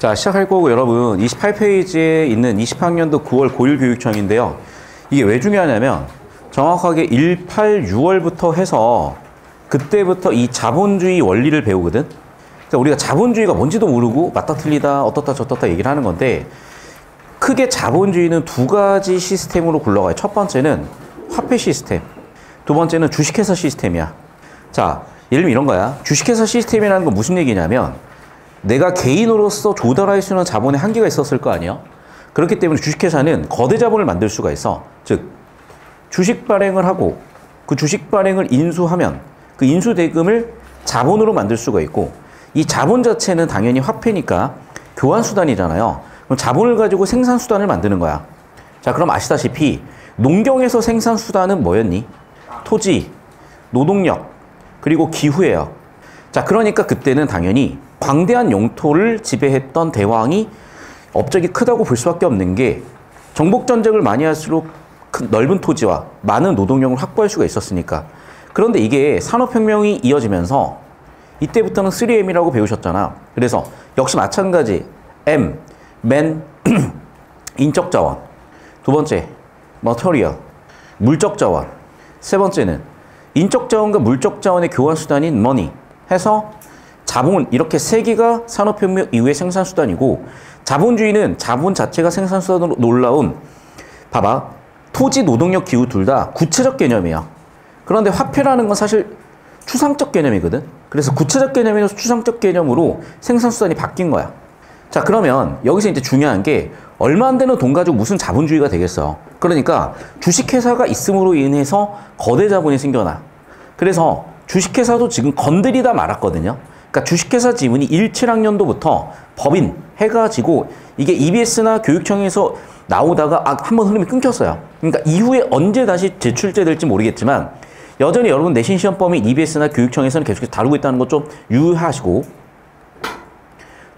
자, 시작할 거고 여러분 28페이지에 있는 20학년도 9월 고1 교육청인데요. 이게 왜 중요하냐면 정확하게 18, 6월부터 해서 그때부터 이 자본주의 원리를 배우거든. 그러니까 우리가 자본주의가 뭔지도 모르고 맞다 틀리다 어떻다 저떻다 얘기를 하는 건데 크게 자본주의는 두 가지 시스템으로 굴러가요. 첫 번째는 화폐 시스템, 두 번째는 주식회사 시스템이야. 자, 예를 들면 이런 거야. 주식회사 시스템이라는 건 무슨 얘기냐면 내가 개인으로서 조달할 수 있는 자본의 한계가 있었을 거 아니에요? 그렇기 때문에 주식회사는 거대 자본을 만들 수가 있어. 즉, 주식 발행을 하고 그 주식 발행을 인수하면 그 인수 대금을 자본으로 만들 수가 있고 이 자본 자체는 당연히 화폐니까 교환 수단이잖아요. 그럼 자본을 가지고 생산 수단을 만드는 거야. 자, 그럼 아시다시피 농경에서 생산 수단은 뭐였니? 토지, 노동력, 그리고 기후예요. 자, 그러니까 그때는 당연히 광대한 영토를 지배했던 대왕이 업적이 크다고 볼 수밖에 없는 게 정복 전쟁을 많이 할수록 넓은 토지와 많은 노동력을 확보할 수가 있었으니까. 그런데 이게 산업혁명이 이어지면서 이때부터는 3M이라고 배우셨잖아. 그래서 역시 마찬가지 M, Man, 인적 자원. 두 번째, Material, 물적 자원. 세 번째는 인적 자원과 물적 자원의 교환 수단인 Money 해서 자본, 이렇게 세 개가 산업혁명 이후의 생산수단이고 자본주의는 자본 자체가 생산수단으로 놀라운 봐봐. 토지, 노동력, 기후 둘 다 구체적 개념이야. 그런데 화폐라는 건 사실 추상적 개념이거든. 그래서 구체적 개념에서 추상적 개념으로 생산수단이 바뀐 거야. 자, 그러면 여기서 이제 중요한 게 얼마 안 되는 돈 가지고 무슨 자본주의가 되겠어. 그러니까 주식회사가 있음으로 인해서 거대 자본이 생겨나. 그래서 주식회사도 지금 건드리다 말았거든요. 그러니까 주식회사 지문이 17학년도부터 법인 해가지고 이게 EBS나 교육청에서 나오다가 한번 흐름이 끊겼어요. 그러니까 이후에 언제 다시 재출제될지 모르겠지만 여전히 여러분 내신 시험 범위 EBS나 교육청에서는 계속해서 다루고 있다는 거 좀 유의하시고,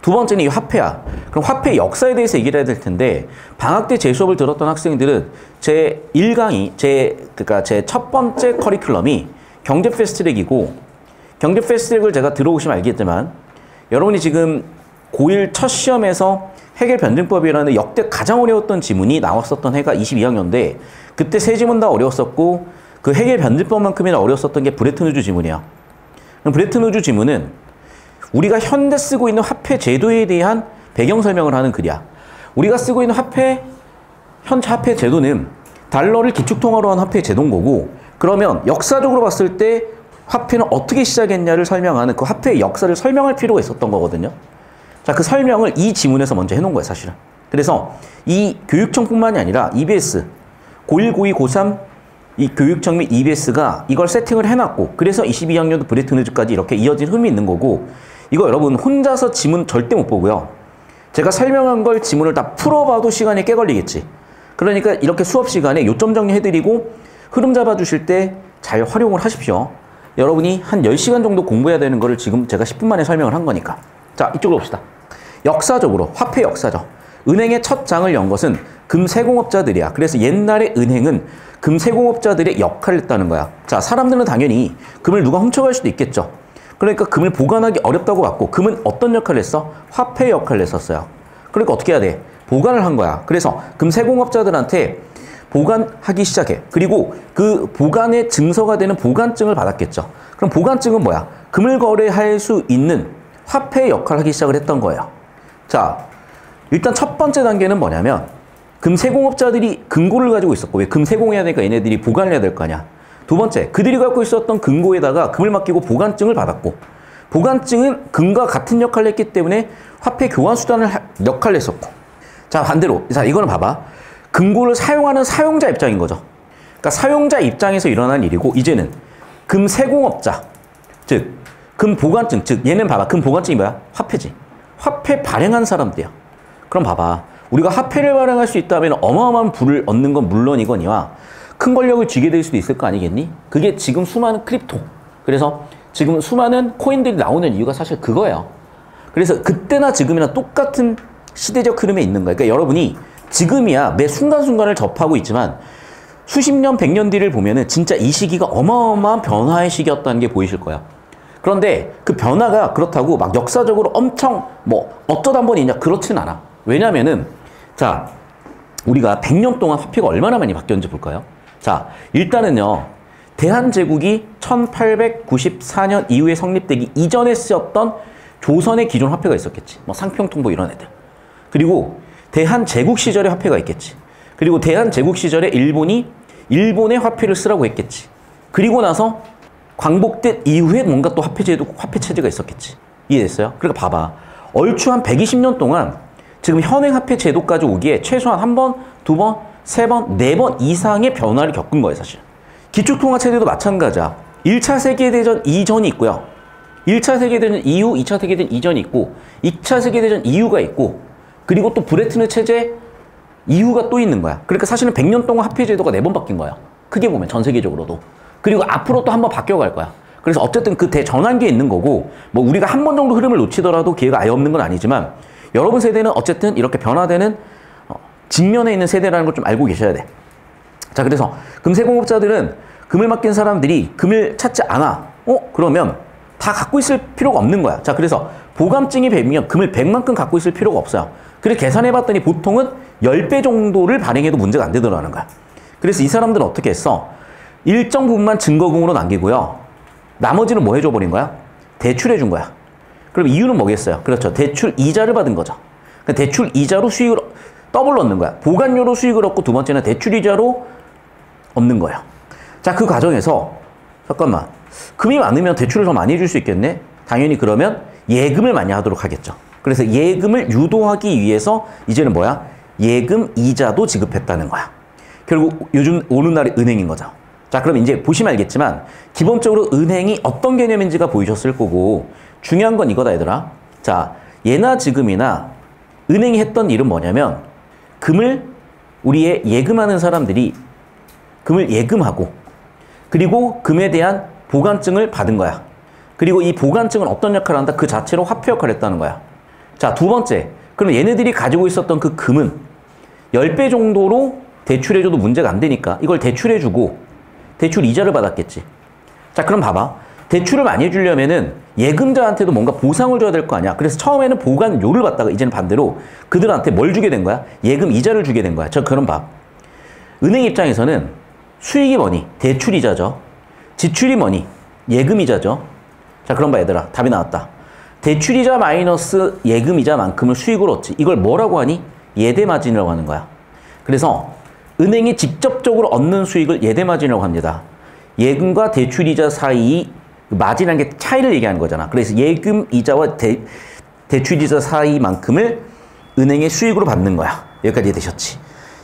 두 번째는 이 화폐야. 그럼 화폐 역사에 대해서 얘기를 해야 될 텐데 방학 때 제 수업을 들었던 학생들은 제 1강이 그러니까 제 첫 번째 커리큘럼이 경제 패스트트랙이고 경제 패스트트랙을 제가 들어오시면 알겠지만 여러분이 지금 고1 첫 시험에서 해겔 변증법이라는 역대 가장 어려웠던 지문이 나왔었던 해가 22학년인데 그때 세 지문 다 어려웠었고 그 해겔 변증법만큼이나 어려웠었던 게 브레튼 우즈 지문이야. 그럼 브레튼 우즈 지문은 우리가 현대 쓰고 있는 화폐 제도에 대한 배경 설명을 하는 글이야. 우리가 쓰고 있는 현재 화폐 제도는 달러를 기축통화로 한 화폐 제도인 거고 그러면 역사적으로 봤을 때 화폐는 어떻게 시작했냐를 설명하는 그 화폐의 역사를 설명할 필요가 있었던 거거든요. 자, 그 설명을 이 지문에서 먼저 해놓은 거예요, 사실은. 그래서 이 교육청뿐만이 아니라 EBS, 고1, 고2, 고3 이 교육청 및 EBS가 이걸 세팅을 해놨고 그래서 22학년도 브레튼 우즈까지 이렇게 이어진 흐름이 있는 거고 이거 여러분 혼자서 지문 절대 못 보고요. 제가 설명한 걸 지문을 다 풀어봐도 시간이 꽤 걸리겠지. 그러니까 이렇게 수업 시간에 요점 정리해드리고 흐름 잡아주실 때 잘 활용을 하십시오. 여러분이 한 10시간 정도 공부해야 되는 거를 지금 제가 10분 만에 설명을 한 거니까. 자, 이쪽으로 봅시다. 역사적으로, 화폐 역사죠. 은행의 첫 장을 연 것은 금세공업자들이야. 그래서 옛날에 은행은 금세공업자들의 역할을 했다는 거야. 자, 사람들은 당연히 금을 누가 훔쳐갈 수도 있겠죠. 그러니까 금을 보관하기 어렵다고 봤고 금은 어떤 역할을 했어? 화폐 역할을 했었어요. 그러니까 어떻게 해야 돼? 보관을 한 거야. 그래서 금세공업자들한테 보관하기 시작해. 그리고 그 보관의 증서가 되는 보관증을 받았겠죠. 그럼 보관증은 뭐야? 금을 거래할 수 있는 화폐의 역할을 하기 시작을 했던 거예요. 자, 일단 첫 번째 단계는 뭐냐면 금세공업자들이 금고를 가지고 있었고 왜 금세공해야 되니까 얘네들이 보관을 해야 될 거 아니야. 두 번째, 그들이 갖고 있었던 금고에다가 금을 맡기고 보관증을 받았고 보관증은 금과 같은 역할을 했기 때문에 화폐 교환 수단을 역할을 했었고 자, 반대로 자, 이거는 봐봐. 금고를 사용하는 사용자 입장인 거죠. 그러니까 사용자 입장에서 일어난 일이고 이제는 금세공업자, 즉 금보관증, 즉 얘는 봐봐. 금보관증이 뭐야? 화폐지. 화폐 발행한 사람들이야. 그럼 봐봐. 우리가 화폐를 발행할 수 있다면 어마어마한 부를 얻는 건 물론이거니와 큰 권력을 쥐게 될 수도 있을 거 아니겠니? 그게 지금 수많은 크립토. 그래서 지금 수많은 코인들이 나오는 이유가 사실 그거예요. 그래서 그때나 지금이나 똑같은 시대적 흐름에 있는 거예요. 그러니까 여러분이 지금이야 매 순간순간을 접하고 있지만 수십 년, 100년 뒤를 보면은 진짜 이 시기가 어마어마한 변화의 시기였다는 게 보이실 거야. 그런데 그 변화가 그렇다고 막 역사적으로 엄청 뭐 어쩌다 한 번 있냐 그렇진 않아. 왜냐면은 자 우리가 100년 동안 화폐가 얼마나 많이 바뀌었는지 볼까요? 자 일단은요 대한제국이 1894년 이후에 성립되기 이전에 쓰였던 조선의 기존 화폐가 있었겠지. 뭐 상평통보 이런 애들. 그리고 대한제국 시절의 화폐가 있겠지. 그리고 대한제국 시절에 일본이 일본의 화폐를 쓰라고 했겠지. 그리고 나서 광복된 이후에 뭔가 또 화폐 체제가 있었겠지. 이해됐어요? 그러니까 봐봐. 얼추 한 120년 동안 지금 현행 화폐 제도까지 오기에 최소한 한 번, 두 번, 세 번, 네 번 이상의 변화를 겪은 거예요, 사실. 기축통화 체제도 마찬가지야. 1차 세계대전 이전이 있고요. 1차 세계대전 이후, 2차 세계대전 이전이 있고, 2차 세계대전 이후가 있고, 그리고 또 브레트는 체제 이후가 또 있는 거야. 그러니까 사실은 100년 동안 화폐 제도가 4번 바뀐 거야. 크게 보면 전 세계적으로도. 그리고 앞으로 또 한 번 바뀌어갈 거야. 그래서 어쨌든 그 대전환기에 있는 거고 뭐 우리가 한 번 정도 흐름을 놓치더라도 기회가 아예 없는 건 아니지만 여러분 세대는 어쨌든 이렇게 변화되는 직면에 있는 세대라는 걸 좀 알고 계셔야 돼. 자 그래서 금세공업자들은 금을 맡긴 사람들이 금을 찾지 않아. 그러면 다 갖고 있을 필요가 없는 거야. 자 그래서 보감증이 100이면 금을 100만큼 갖고 있을 필요가 없어요. 그래서 계산해봤더니 보통은 10배 정도를 발행해도 문제가 안 되더라는 거야. 그래서 이 사람들은 어떻게 했어? 일정 부분만 증거금으로 남기고요. 나머지는 뭐 해줘 버린 거야? 대출해 준 거야. 그럼 이유는 뭐겠어요? 그렇죠. 대출 이자를 받은 거죠. 그러니까 대출 이자로 수익을 더블 얻는 거야. 보관료로 수익을 얻고 두 번째는 대출 이자로 얻는 거예요. 자, 그 과정에서 잠깐만. 금이 많으면 대출을 더 많이 해줄 수 있겠네? 당연히 그러면 예금을 많이 하도록 하겠죠. 그래서 예금을 유도하기 위해서 이제는 뭐야? 예금 이자도 지급했다는 거야. 결국 요즘 오늘날의 은행인 거죠. 자, 그럼 이제 보시면 알겠지만 기본적으로 은행이 어떤 개념인지가 보이셨을 거고 중요한 건 이거다 얘들아. 자, 예나 지금이나 은행이 했던 일은 뭐냐면 금을 우리의 예금하는 사람들이 금을 예금하고 그리고 금에 대한 보관증을 받은 거야. 그리고 이 보관증은 어떤 역할을 한다? 그 자체로 화폐 역할을 했다는 거야. 자, 두 번째. 그럼 얘네들이 가지고 있었던 그 금은 10배 정도로 대출해줘도 문제가 안 되니까 이걸 대출해주고 대출 이자를 받았겠지. 자, 그럼 봐봐. 대출을 많이 해주려면은 예금자한테도 뭔가 보상을 줘야 될 거 아니야. 그래서 처음에는 보관료를 받다가 이제는 반대로 그들한테 뭘 주게 된 거야? 예금 이자를 주게 된 거야. 그럼 봐. 은행 입장에서는 수익이 뭐니? 대출 이자죠. 지출이 뭐니? 예금 이자죠. 자, 그럼 봐 얘들아. 답이 나왔다. 대출 이자 마이너스 예금 이자만큼을 수익으로 얻지. 이걸 뭐라고 하니? 예대 마진이라고 하는 거야. 그래서 은행이 직접적으로 얻는 수익을 예대마진이라고 합니다. 예금과 대출이자 사이 마진이라는 게 차이를 얘기하는 거잖아. 그래서 예금 이자와 대출이자 사이만큼을 은행의 수익으로 받는 거야. 여기까지 되셨지.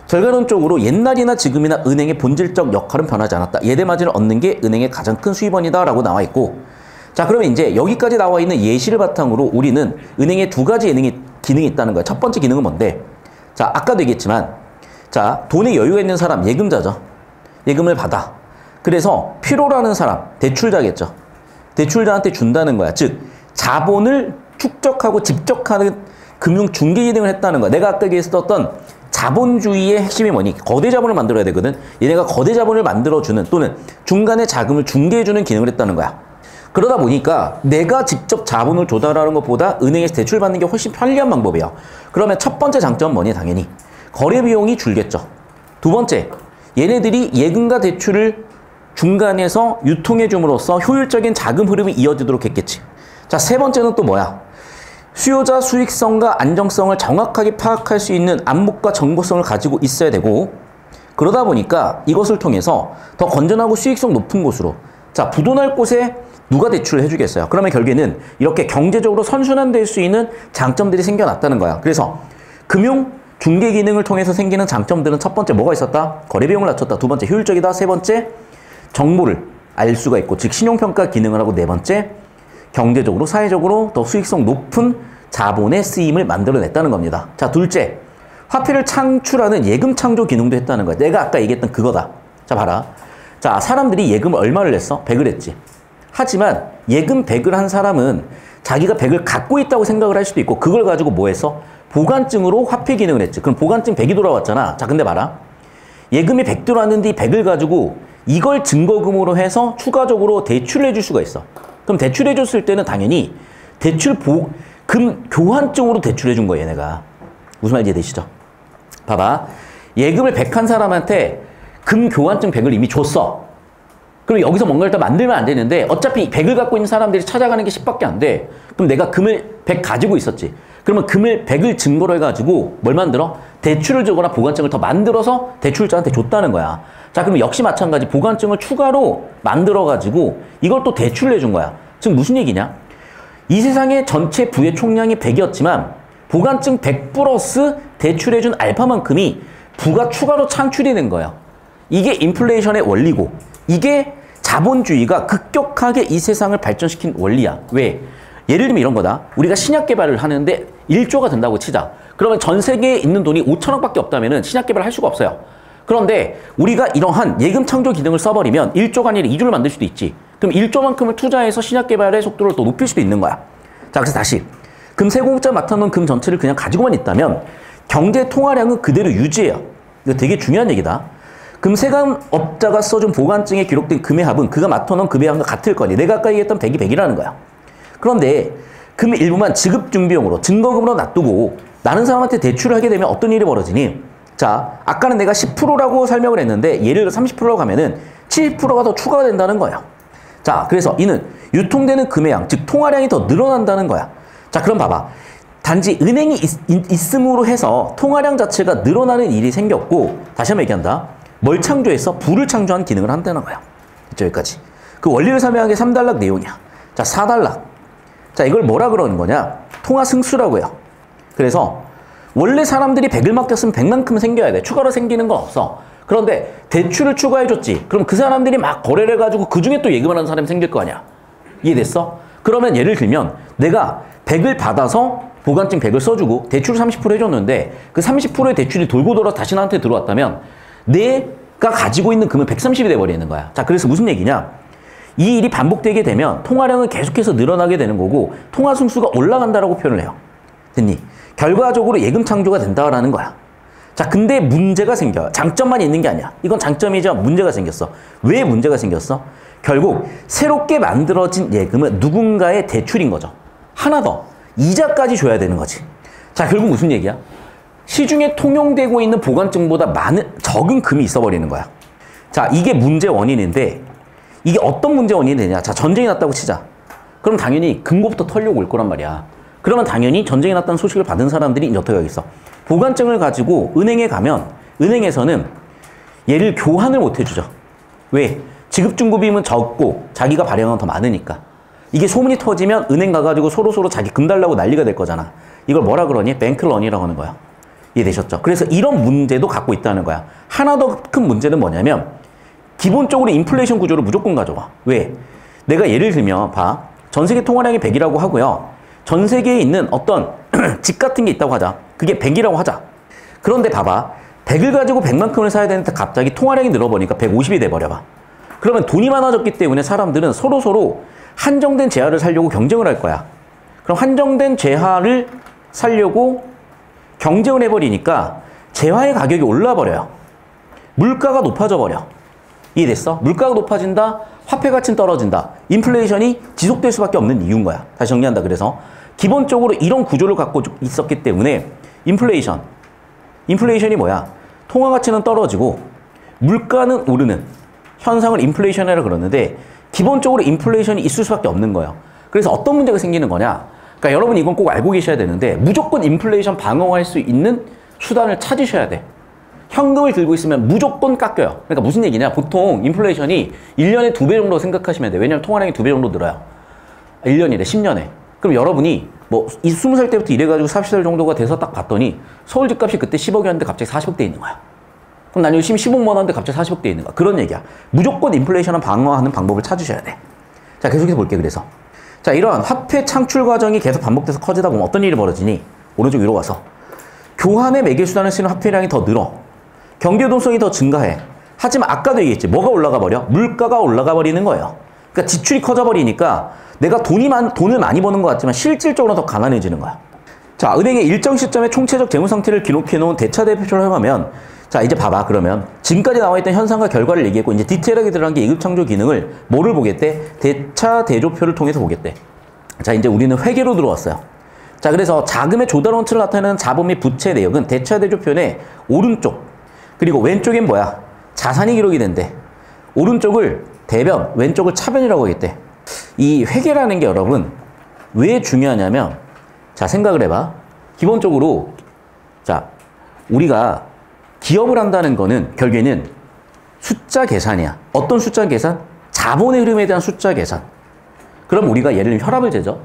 결과론적으로 옛날이나 지금이나 은행의 본질적 역할은 변하지 않았다. 예대마진을 얻는 게 은행의 가장 큰 수입원이다 라고 나와 있고 자 그러면 이제 여기까지 나와 있는 예시를 바탕으로 우리는 은행에 두 가지 기능이 있다는 거야. 첫 번째 기능은 뭔데? 자 아까도 얘기했지만 자, 돈에 여유가 있는 사람, 예금자죠. 예금을 받아. 그래서 필요로 하는 사람, 대출자겠죠. 대출자한테 준다는 거야. 즉, 자본을 축적하고 집적하는 금융 중개 기능을 했다는 거야. 내가 아까 얘기했었던 자본주의의 핵심이 뭐니? 거대 자본을 만들어야 되거든. 얘네가 거대 자본을 만들어주는 또는 중간에 자금을 중개해주는 기능을 했다는 거야. 그러다 보니까 내가 직접 자본을 조달하는 것보다 은행에서 대출받는 게 훨씬 편리한 방법이야. 그러면 첫 번째 장점은 뭐니? 당연히. 거래 비용이 줄겠죠. 두 번째, 얘네들이 예금과 대출을 중간에서 유통해 줌으로써 효율적인 자금 흐름이 이어지도록 했겠지. 자, 세 번째는 또 뭐야? 수요자 수익성과 안정성을 정확하게 파악할 수 있는 안목과 정보성을 가지고 있어야 되고 그러다 보니까 이것을 통해서 더 건전하고 수익성 높은 곳으로 자, 부도날 곳에 누가 대출을 해주겠어요? 그러면 결국에는 이렇게 경제적으로 선순환될 수 있는 장점들이 생겨났다는 거야. 그래서 금융 중개 기능을 통해서 생기는 장점들은 첫 번째 뭐가 있었다? 거래 비용을 낮췄다. 두 번째 효율적이다. 세 번째 정보를 알 수가 있고 즉 신용평가 기능을 하고 네 번째 경제적으로 사회적으로 더 수익성 높은 자본의 쓰임을 만들어냈다는 겁니다. 자 둘째 화폐를 창출하는 예금 창조 기능도 했다는 거야. 내가 아까 얘기했던 그거다. 자 봐라. 자 사람들이 예금을 얼마를 냈어? 100을 했지. 하지만 예금 100을 한 사람은 자기가 100을 갖고 있다고 생각을 할 수도 있고 그걸 가지고 뭐 했어? 보관증으로 화폐 기능을 했지. 그럼 보관증 100이 돌아왔잖아. 자, 근데 봐라. 예금이 100 들어왔는데 이 100을 가지고 이걸 증거금으로 해서 추가적으로 대출을 해줄 수가 있어. 그럼 대출해줬을 때는 당연히 금 교환증으로 대출해준 거예요, 얘네가. 무슨 말인지 이해되시죠? 봐봐. 예금을 100한 사람한테 금 교환증 100을 이미 줬어. 그럼 여기서 뭔가를 더 만들면 안 되는데 어차피 100을 갖고 있는 사람들이 찾아가는 게 10밖에 안 돼. 그럼 내가 금을 100 가지고 있었지. 그러면 금을 100을 증거로 해가지고 뭘 만들어? 대출을 주거나 보관증을 더 만들어서 대출자한테 줬다는 거야. 자, 그럼 역시 마찬가지 보관증을 추가로 만들어가지고 이걸 또 대출을 해준 거야. 지금 무슨 얘기냐? 이 세상의 전체 부의 총량이 100이었지만 보관증 100 플러스 대출해준 알파만큼이 부가 추가로 창출이 된 거예요. 이게 인플레이션의 원리고 이게 자본주의가 급격하게 이 세상을 발전시킨 원리야. 왜? 예를 들면 이런 거다. 우리가 신약 개발을 하는데 1조가 든다고 치자. 그러면 전 세계에 있는 돈이 5천억밖에 없다면 신약 개발을 할 수가 없어요. 그런데 우리가 이러한 예금 창조 기능을 써버리면 1조가 아니라 2조를 만들 수도 있지. 그럼 1조만큼을 투자해서 신약 개발의 속도를 또 높일 수도 있는 거야. 자, 그래서 다시 금 세공업자 맡아놓은 금 전체를 그냥 가지고만 있다면 경제 통화량은 그대로 유지해요. 이거 되게 중요한 얘기다. 금 세공업자가 써준 보관증에 기록된 금의 합은 그가 맡아놓은 금의 합과 같을 거니. 내가 아까 얘기했던 100이 100이라는 거야. 그런데 금 일부만 지급 준비용으로 증거금으로 놔두고 다른 사람한테 대출을 하게 되면 어떤 일이 벌어지니? 자, 아까는 내가 10%라고 설명을 했는데 예를 들어 30%라고 하면은 70%가 더 추가가 된다는 거예요. 자, 그래서 이는 유통되는 금의 양, 즉 통화량이 더 늘어난다는 거야. 자, 그럼 봐봐. 단지 은행이 있음으로 해서 통화량 자체가 늘어나는 일이 생겼고, 다시 한번 얘기한다. 뭘 창조해서? 부를 창조한 기능을 한다는 거야. 여기까지. 그 원리를 설명한 게 3단락 내용이야. 자, 4단락. 자, 이걸 뭐라 그러는 거냐? 통화 승수라고 해요. 그래서 원래 사람들이 100을 맡겼으면 100만큼 생겨야 돼. 추가로 생기는 건 없어. 그런데 대출을 추가해줬지. 그럼 그 사람들이 막 거래를 해가지고 그 중에 또 예금을 하는 사람이 생길 거 아니야. 이해됐어? 그러면 예를 들면 내가 100을 받아서 보관증 100을 써주고 대출을 30% 해줬는데 그 30%의 대출이 돌고 돌아 다시 나한테 들어왔다면 내가 가지고 있는 금은 130이 돼버리는 거야. 자, 그래서 무슨 얘기냐? 이 일이 반복되게 되면 통화량은 계속해서 늘어나게 되는 거고 통화 승수가 올라간다라고 표현을 해요. 됐니? 결과적으로 예금 창조가 된다라는 거야. 자, 근데 문제가 생겨요. 장점만 있는 게 아니야. 이건 장점이죠. 문제가 생겼어. 왜 문제가 생겼어? 결국 새롭게 만들어진 예금은 누군가의 대출인 거죠. 하나 더. 이자까지 줘야 되는 거지. 자, 결국 무슨 얘기야? 시중에 통용되고 있는 보관증보다 적은 금이 있어버리는 거야. 자, 이게 문제 원인인데 이게 어떤 문제 원인이 되냐? 자, 전쟁이 났다고 치자. 그럼 당연히 금고부터 털려고 올 거란 말이야. 그러면 당연히 전쟁이 났다는 소식을 받은 사람들이 이제 어떻게 하겠어? 보관증을 가지고 은행에 가면 은행에서는 얘를 교환을 못 해주죠. 왜? 지급중급임은 적고 자기가 발행한 건 더 많으니까. 이게 소문이 터지면 은행 가가지고 서로 자기 금 달라고 난리가 될 거잖아. 이걸 뭐라 그러니? 뱅크런이라고 하는 거야. 이해되셨죠? 그래서 이런 문제도 갖고 있다는 거야. 하나 더 큰 문제는 뭐냐면 기본적으로 인플레이션 구조를 무조건 가져와. 왜? 내가 예를 들면 봐. 전 세계 통화량이 100이라고 하고요. 전 세계에 있는 어떤 집 같은 게 있다고 하자. 그게 100이라고 하자. 그런데 봐봐. 100을 가지고 100만큼을 사야 되는데 갑자기 통화량이 늘어버리니까 150이 돼버려봐. 그러면 돈이 많아졌기 때문에 사람들은 서로 한정된 재화를 사려고 경쟁을 할 거야. 그럼 한정된 재화를 사려고 경쟁을 해버리니까 재화의 가격이 올라버려요. 물가가 높아져 버려. 이해됐어? 물가가 높아진다. 화폐 가치는 떨어진다. 인플레이션이 지속될 수밖에 없는 이유인 거야. 다시 정리한다. 그래서 기본적으로 이런 구조를 갖고 있었기 때문에 인플레이션이 뭐야? 통화 가치는 떨어지고 물가는 오르는 현상을 인플레이션이라고 그러는데 기본적으로 인플레이션이 있을 수밖에 없는 거예요. 그래서 어떤 문제가 생기는 거냐? 그러니까 여러분 이건 꼭 알고 계셔야 되는데 무조건 인플레이션 방어할 수 있는 수단을 찾으셔야 돼. 현금을 들고 있으면 무조건 깎여요. 그러니까 무슨 얘기냐? 보통 인플레이션이 1년에 2배 정도 생각하시면 돼. 왜냐면 통화량이 2배 정도 늘어요. 1년이래, 10년에. 그럼 여러분이 뭐 20살 때부터 일해가지고 40살 정도가 돼서 딱 봤더니 서울 집값이 그때 10억이었는데 갑자기 40억대 있는 거야. 그럼 난 열심히 10억 모았는데 갑자기 40억대 있는 거야. 그런 얘기야. 무조건 인플레이션을 방어하는 방법을 찾으셔야 돼. 자, 계속해서 볼게. 그래서 자, 이러한 화폐 창출 과정이 계속 반복돼서 커지다 보면 어떤 일이 벌어지니? 오른쪽 위로 가서 교환의 매개 수단을 쓰는 화폐량이 더 늘어. 경제 유동성이 더 증가해. 하지만 아까도 얘기했지. 뭐가 올라가 버려? 물가가 올라가 버리는 거예요. 그러니까 지출이 커져 버리니까 내가 돈을 많이 버는 것 같지만 실질적으로 더 가난해지는 거야. 자, 은행의 일정 시점에 총체적 재무 상태를 기록해 놓은 대차 대표를 활용하면 자, 이제 봐봐. 그러면 지금까지 나와있던 현상과 결과를 얘기했고 이제 디테일하게 들어간 게 예급창조 기능을 뭐를 보겠대? 대차 대조표를 통해서 보겠대. 자, 이제 우리는 회계로 들어왔어요. 자, 그래서 자금의 조달 원칙을 나타내는 자본 및 부채 내역은 대차 대조표의 오른쪽 그리고 왼쪽엔 뭐야? 자산이 기록이 된대. 오른쪽을 대변, 왼쪽을 차변이라고 하겠대. 이 회계라는 게 여러분 왜 중요하냐면 자, 생각을 해봐. 기본적으로 자, 우리가 기업을 한다는 거는 결국에는 숫자 계산이야. 어떤 숫자 계산? 자본의 흐름에 대한 숫자 계산. 그럼 우리가 예를 들면 혈압을 재죠.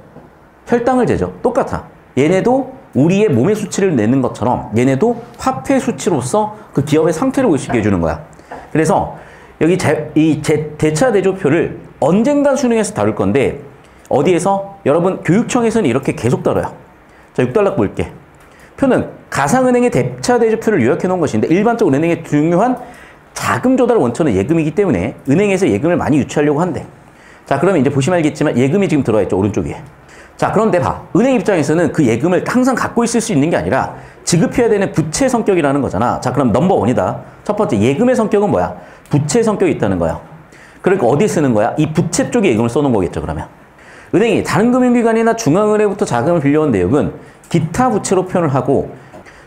혈당을 재죠. 똑같아. 얘네도 우리의 몸의 수치를 내는 것처럼 얘네도 화폐 수치로서 그 기업의 상태를 의식해 주는 거야. 그래서 여기 대차 대조표를 언젠간 수능에서 다룰 건데 어디에서? 여러분 교육청에서는 이렇게 계속 다뤄요. 자, 6단락 볼게. 표는 가상은행의 대차 대조표를 요약해 놓은 것인데 일반적으로 은행의 중요한 자금 조달 원천은 예금이기 때문에 은행에서 예금을 많이 유치하려고 한대. 자, 그러면 이제 보시면 알겠지만 예금이 지금 들어와 있죠. 오른쪽 위에. 자, 그런데 봐. 은행 입장에서는 그 예금을 항상 갖고 있을 수 있는 게 아니라 지급해야 되는 부채 성격이라는 거잖아. 자, 그럼 넘버 원이다. 첫 번째, 예금의 성격은 뭐야? 부채 성격이 있다는 거야. 그러니까 어디에 쓰는 거야? 이 부채 쪽에 예금을 써놓은 거겠죠, 그러면. 은행이 다른 금융기관이나 중앙은행부터 자금을 빌려온 내역은 기타 부채로 표현을 하고,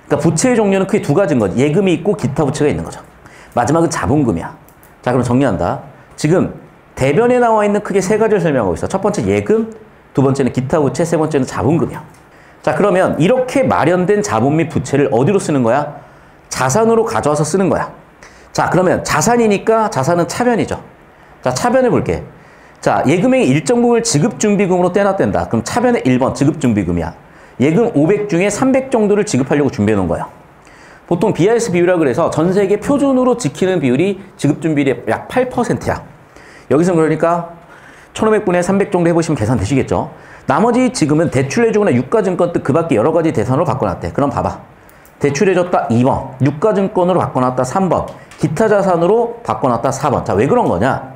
그러니까 부채의 종류는 크게 두 가지인 거지. 예금이 있고 기타 부채가 있는 거죠. 마지막은 자본금이야. 자, 그럼 정리한다. 지금 대변에 나와 있는 크게 세 가지를 설명하고 있어. 첫 번째 예금, 두 번째는 기타 부채, 세 번째는 자본금이야. 자, 그러면 이렇게 마련된 자본 및 부채를 어디로 쓰는 거야? 자산으로 가져와서 쓰는 거야. 자, 그러면 자산이니까 자산은 차변이죠. 자, 차변을 볼게. 자, 예금의 일정 부분을 지급준비금으로 떼놨댄다. 그럼 차변의 1번 지급준비금이야. 예금 500 중에 300 정도를 지급하려고 준비해 놓은 거야. 보통 BIS 비율이라고 그래서 전 세계 표준으로 지키는 비율이 지급준비율의 약 8%야. 여기서 그러니까 1500분의 300 정도 해보시면 계산되시겠죠. 나머지 지금은 대출해주거나 유가증권 등 그 밖에 여러 가지 대산으로 바꿔놨대. 그럼 봐봐. 대출해줬다 2번, 유가증권으로 바꿔놨다 3번, 기타 자산으로 바꿔놨다 4번. 자, 왜 그런 거냐?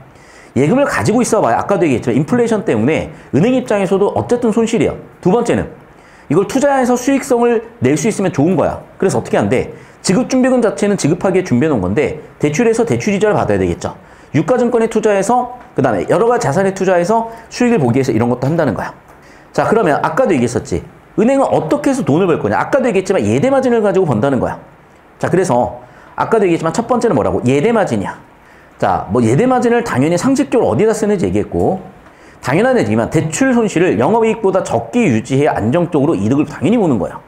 예금을 가지고 있어봐야 아까도 얘기했지만 인플레이션 때문에 은행 입장에서도 어쨌든 손실이야. 두 번째는 이걸 투자해서 수익성을 낼 수 있으면 좋은 거야. 그래서 어떻게 한대? 지급준비금 자체는 지급하기에 준비해 놓은 건데 대출해서 대출이자를 받아야 되겠죠. 유가증권에 투자해서 그 다음에 여러 가지 자산에 투자해서 수익을 보기 위해서 이런 것도 한다는 거야. 자, 그러면 아까도 얘기했었지. 은행은 어떻게 해서 돈을 벌 거냐. 아까도 얘기했지만 예대마진을 가지고 번다는 거야. 자, 그래서 아까도 얘기했지만 첫 번째는 뭐라고? 예대마진이야. 자, 뭐 예대마진을 당연히 상식적으로 어디다 쓰는지 얘기했고 당연한 얘기지만 대출 손실을 영업이익보다 적게 유지해야 안정적으로 이득을 당연히 보는 거야.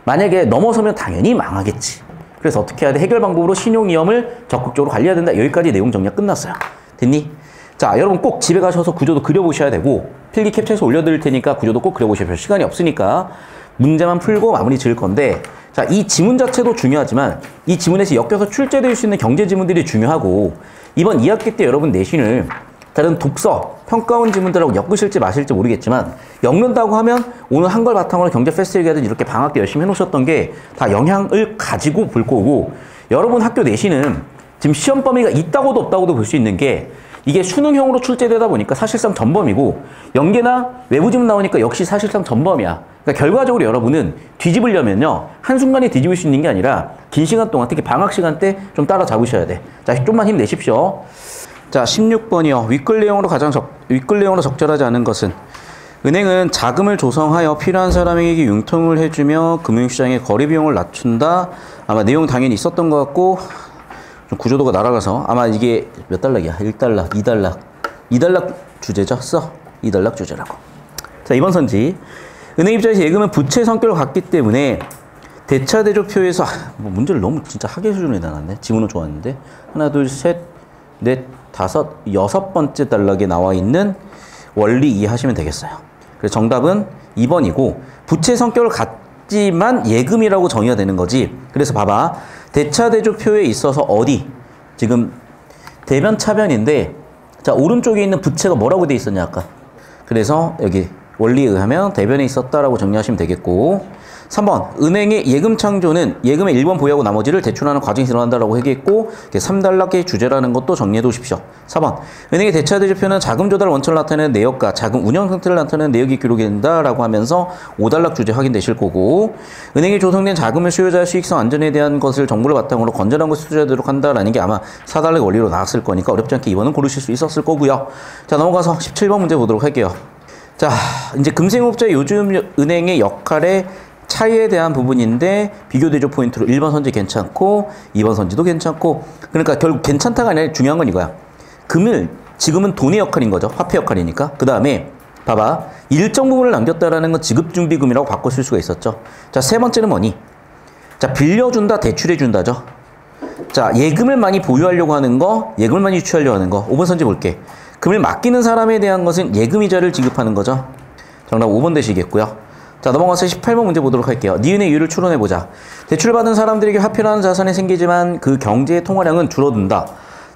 만약에 넘어서면 당연히 망하겠지. 그래서 어떻게 해야 돼? 해결 방법으로 신용위험을 적극적으로 관리해야 된다. 여기까지 내용 정리가 끝났어요. 됐니? 자, 여러분 꼭 집에 가셔서 구조도 그려보셔야 되고 필기 캡처해서 올려드릴 테니까 구조도 꼭 그려보셔야 돼요. 시간이 없으니까 문제만 풀고 마무리 지을 건데 자, 이 지문 자체도 중요하지만 이 지문에서 엮여서 출제될 수 있는 경제 지문들이 중요하고 이번 2학기 때 여러분 내신을 다른 독서, 평가원 지문들하고 엮으실지 마실지 모르겠지만 엮는다고 하면 오늘 한 걸 바탕으로 경제 패스트트랙이든 이렇게 방학 때 열심히 해놓으셨던 게 다 영향을 가지고 볼 거고 여러분 학교 내신은 지금 시험 범위가 있다고도 없다고도 볼 수 있는 게 이게 수능형으로 출제되다 보니까 사실상 전범이고 연계나 외부 지문 나오니까 역시 사실상 전범이야. 그러니까 결과적으로 여러분은 뒤집으려면요. 한순간에 뒤집을 수 있는 게 아니라 긴 시간 동안 특히 방학 시간 때 좀 따라잡으셔야 돼. 자, 좀만 힘내십시오. 자, 16번이요. 윗글 내용으로 적절하지 않은 것은 은행은 자금을 조성하여 필요한 사람에게 융통을 해주며 금융시장의 거래 비용을 낮춘다. 아마 내용 당연히 있었던 것 같고 좀 구조도가 날아가서 아마 이게 몇 달락이야? 1달락, 2달락. 2달락 주제죠? 2달락 주제라고. 자, 이번 선지. 은행 입장에서 예금은 부채 성격을 갖기 때문에 대차대조표에서 뭐 문제를 너무 진짜 학예 수준으로 내놨네. 지문은 좋았는데 하나, 둘, 셋, 넷, 다섯, 6번째 단락에 나와 있는 원리 이해하시면 되겠어요. 그래서 정답은 2번이고 부채 성격을 갖지만 예금이라고 정의가 되는 거지. 그래서 봐봐. 대차대조표에 있어서 어디? 지금 대변 차변인데 자, 오른쪽에 있는 부채가 뭐라고 돼 있었냐 아까. 그래서 여기 원리에 의하면 대변에 있었다라고 정리하시면 되겠고 3번 은행의 예금 창조는 예금의 1번 보유하고 나머지를 대출하는 과정이 일어난다라고 얘기했고 3단락의 주제라는 것도 정리해 두십시오. 4번 은행의 대차 대조표는 자금 조달 원천을 나타내는 내역과 자금 운영 상태를 나타내는 내역이 기록이 된다라고 하면서 5단락 주제 확인되실 거고 은행에 조성된 자금을 수요자의 수익성 안전에 대한 것을 정보를 바탕으로 건전한 것을 투자되도록 한다라는 게 아마 4단락 원리로 나왔을 거니까 어렵지 않게 2번은 고르실 수 있었을 거고요. 자, 넘어가서 17번 문제 보도록 할게요. 자, 이제 금생업자의 요즘 은행의 역할에 차이에 대한 부분인데 비교 대조 포인트로 1번 선지 괜찮고 2번 선지도 괜찮고 그러니까 결국 괜찮다가 아니라 중요한 건 이거야. 지금은 돈의 역할인 거죠. 화폐 역할이니까. 그 다음에 봐봐. 일정 부분을 남겼다라는 건 지급준비금이라고 바꿔 쓸 수가 있었죠. 자, 세 번째는 뭐니? 자, 빌려준다, 대출해준다죠. 자, 예금을 많이 보유하려고 하는 거, 예금을 많이 유치하려고 하는 거. 5번 선지 볼게. 금을 맡기는 사람에 대한 것은 예금이자를 지급하는 거죠. 정답 5번 되시겠고요. 자, 넘어가서 18번 문제 보도록 할게요. 니은의 이유를 추론해보자. 대출받은 사람들에게 화폐라는 자산이 생기지만 그 경제의 통화량은 줄어든다.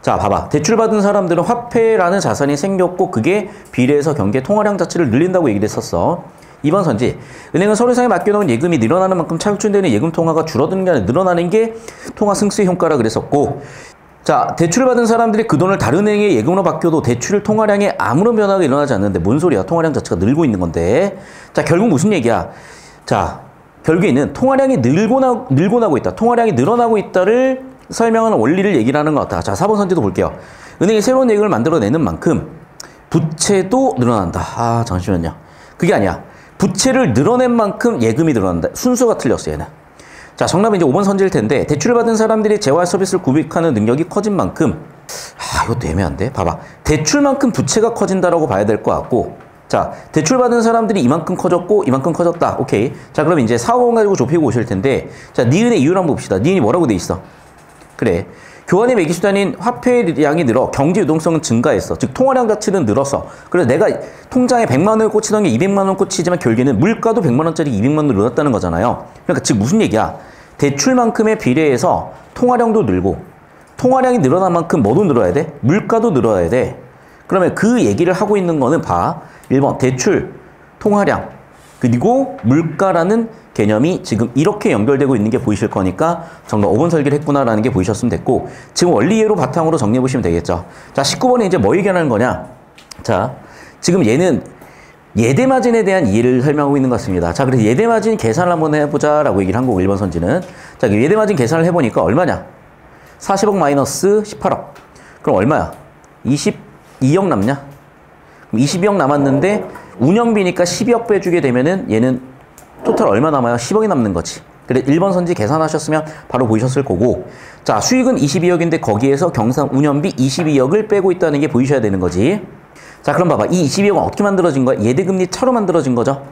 자, 봐봐. 대출받은 사람들은 화폐라는 자산이 생겼고 그게 비례해서 경제 통화량 자체를 늘린다고 얘기를 했었어. 2번 선지. 은행은 서류상에 맡겨놓은 예금이 늘어나는 만큼 차입준되는 예금 통화가 줄어드는 게 아니라 늘어나는 게 통화 승수의 효과라 그랬었고 자, 대출을 받은 사람들이 그 돈을 다른 은행에 예금으로 바뀌어도 대출 통화량에 아무런 변화가 일어나지 않는데 뭔 소리야? 통화량 자체가 늘고 있는 건데. 자, 결국 무슨 얘기야? 자, 결국에는 통화량이 늘고 있다. 통화량이 늘어나고 있다를 설명하는 원리를 얘기를 하는 것 같다. 자, 4번 선지도 볼게요. 은행이 새로운 예금을 만들어내는 만큼 부채도 늘어난다. 아, 잠시만요. 그게 아니야. 부채를 늘어낸 만큼 예금이 늘어난다. 순서가 틀렸어, 얘는. 자, 정답은 이제 5번 선지일 텐데 대출을 받은 사람들이 재화 서비스를 구입하는 능력이 커진 만큼 이것도 애매한데? 봐봐. 대출만큼 부채가 커진다라고 봐야 될 것 같고 자, 대출 받은 사람들이 이만큼 커졌고 이만큼 커졌다. 오케이. 자, 그럼 이제 4, 5번 가지고 좁히고 오실 텐데 자, 니은의 이유를 한번 봅시다. 니은이 뭐라고 돼 있어? 그래. 교환의 매기수단인 화폐량이 늘어 경제 유동성은 증가했어. 즉 통화량 자체는 늘었어. 그래서 내가 통장에 100만 원을 꽂히던 게 200만 원 꽂히지만 결국에는 물가도 100만 원짜리 200만 원으로 늘었다는 거잖아요. 그러니까 즉 무슨 얘기야? 대출만큼에 비례해서 통화량도 늘고 통화량이 늘어난 만큼 뭐도 늘어야 돼? 물가도 늘어야 돼. 그러면 그 얘기를 하고 있는 거는 봐. 1번 대출, 통화량, 그리고 물가라는 개념이 지금 이렇게 연결되고 있는 게 보이실 거니까 정답 5번 설계를 했구나라는 게 보이셨으면 됐고 지금 원리 이해로 바탕으로 정리해 보시면 되겠죠. 자, 19번에 이제 뭐 얘기하는 거냐? 자, 지금 얘는 예대마진에 대한 이해를 설명하고 있는 것 같습니다. 자, 그래서 예대마진 계산을 한번 해보자라고 얘기를 한 거고 1번 선지는 자, 예대마진 계산을 해보니까 얼마냐? 40억 마이너스 18억. 그럼 얼마야? 22억 남냐? 그럼 22억 남았는데 운영비니까 12억 빼주게 되면은 얘는 토탈 얼마 남아요? 10억이 남는 거지. 그래 1번 선지 계산하셨으면 바로 보이셨을 거고 자, 수익은 22억인데 거기에서 경상 운영비 22억을 빼고 있다는 게 보이셔야 되는 거지. 자, 그럼 봐봐. 이 22억은 어떻게 만들어진 거야? 예대금리 차로 만들어진 거죠.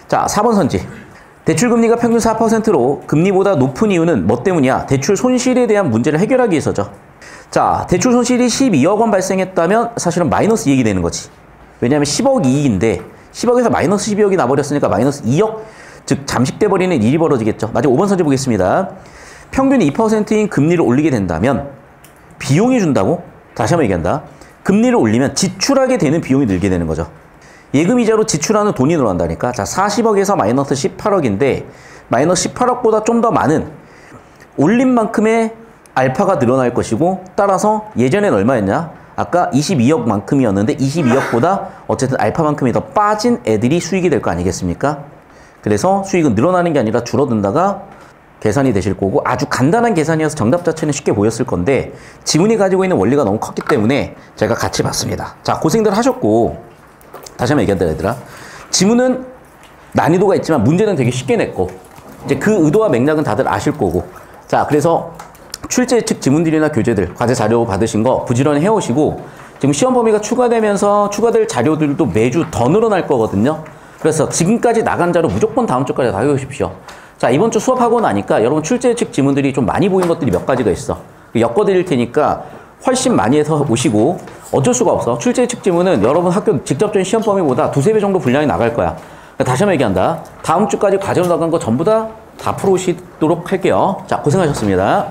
자, 4번 선지. 대출금리가 평균 4%로 금리보다 높은 이유는 뭐 때문이야? 대출 손실에 대한 문제를 해결하기 위해서죠. 자, 대출 손실이 12억 원 발생했다면 사실은 마이너스 이익이 되는 거지. 왜냐하면 10억 이익인데 10억에서 마이너스 12억이 나버렸으니까 마이너스 2억 즉 잠식돼 버리는 일이 벌어지겠죠. 마지막 5번 선지 보겠습니다. 평균 2%인 금리를 올리게 된다면 비용이 준다고? 다시 한번 얘기한다. 금리를 올리면 지출하게 되는 비용이 늘게 되는 거죠. 예금이자로 지출하는 돈이 늘어난다니까. 자, 40억에서 마이너스 18억인데 마이너스 18억보다 좀 더 많은 올린 만큼의 알파가 늘어날 것이고 따라서 예전엔 얼마였냐? 아까 22억만큼이었는데 22억보다 어쨌든 알파만큼이 더 빠진 애들이 수익이 될 거 아니겠습니까? 그래서 수익은 늘어나는 게 아니라 줄어든다가 계산이 되실 거고 아주 간단한 계산이어서 정답 자체는 쉽게 보였을 건데 지문이 가지고 있는 원리가 너무 컸기 때문에 제가 같이 봤습니다. 자, 고생들 하셨고 다시 한번 얘기한다 얘들아. 지문은 난이도가 있지만 문제는 되게 쉽게 냈고 이제 그 의도와 맥락은 다들 아실 거고 자, 그래서 출제 예측 지문들이나 교재들 과제 자료 받으신 거 부지런히 해오시고 지금 시험 범위가 추가되면서 추가될 자료들도 매주 더 늘어날 거거든요. 그래서 지금까지 나간 자료 무조건 다음 주까지 다 해오십시오. 자, 이번 주 수업하고 나니까 여러분 출제 예측 지문들이 좀 많이 보인 것들이 몇 가지가 있어. 엮어드릴 테니까 훨씬 많이 해서 오시고 어쩔 수가 없어. 출제 예측 지문은 여러분 학교 직접적인 시험 범위보다 2~3배 정도 분량이 나갈 거야. 그러니까 다시 한번 얘기한다. 다음 주까지 과제로 나간 거 전부 다 풀어오시도록 할게요. 자, 고생하셨습니다.